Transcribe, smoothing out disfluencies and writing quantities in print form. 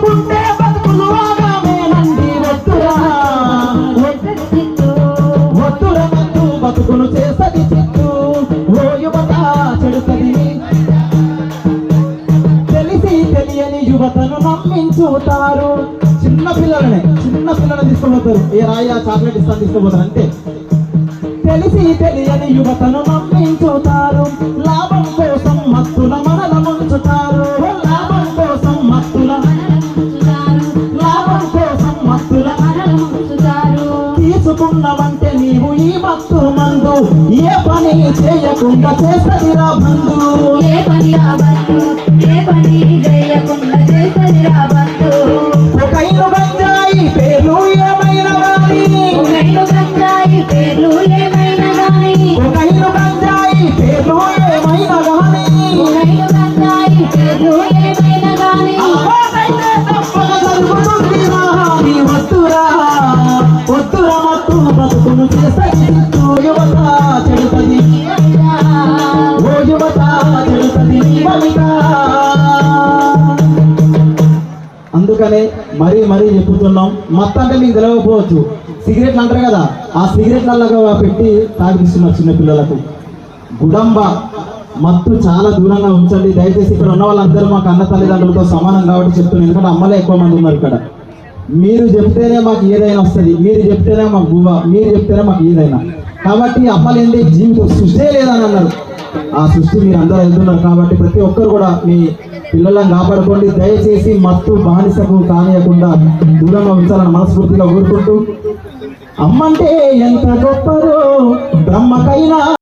తీసుకుంటే బతుకులు ఆగామేనండి వద్దురా వద్దురా మత్తు బతుకును చేసది చిత్తు ఓ యువత చెడుతది తెలిసి తెలియని యువతను నమ్మించుతారు చిన్న పిల్లల్ని తీసుకుపోతారు ఏ రాయ చాక్లెట్ ఇస్తాను తీసుకుపోతారు అంతే తెలిసి తెలియని యువతను నమ్మించుతారు లాభం కోసం మత్తుల మనల ముంచుతారు లాభం కోసం మత్తుల తీసుకున్నావంటే నీవు ఈ మత్తు మందు ఏ పని చేయకుండా చేస్తదిరా బంధు ఏ పని చేయకుండా చేస్తదిరా బంధు ఒకైను గంజాయి పేర్లు ఏమైనా గాని ఒకైను గంజాయి పేర్లు ఏమైనా గాని ఒకైను గంజాయి పేర్లు ఏమైనా గాని ఒకైను గంజాయి పేర్లు ఏమైనా గాని ఆవైతే తప్పక జరుగుతుందిరా నీ వద్దురా వద్దురా మత్తు బతుకును చేసది చిత్తు యువత చెడుతది ఓ యువత చెడుతది నీ వనిత అందుకనే మరీ చెప్పుతున్నాం మత్తు అంటే మీకు తెలియకపోవచ్చు సిగరెట్లు అంటారు కదా ఆ సిగరెట్లలాగా పెట్టి తాగిస్తున్నారు చిన్న పిల్లలకు గుడంబ మత్తు చాలా దూరంగా ఉంచండి దయచేసి ఇక్కడ ఉన్న వాళ్ళందరూ మాకు అన్న తల్లిదండ్రులతో సమానం కాబట్టి చెప్తున్నాను ఎందుకంటే అమ్మలే ఎక్కువ మంది ఉన్నారు ఇక్కడ మీరు చెప్తేనే మాకు ఏదైనా వస్తుంది మీరు చెప్తేనే మాకు గువ్వ మీరు చెప్తేనే మాకు ఏదైనా కాబట్టి అమ్మలేంది జీవితం సృష్టి లేదని అన్నారు ఆ సృష్టి మీరు అందరూ వెళ్తున్నారు కాబట్టి ప్రతి ఒక్కరు కూడా మీ పిల్లలను కాపాడుకోండి దయచేసి మత్తు బానిసకు కానియకుండా దూరంగా ఉంచాలని మనస్ఫూర్తిగా కోరుకుంటూ అమ్మంటే ఎంత గొప్పదో బ్రహ్మకైనా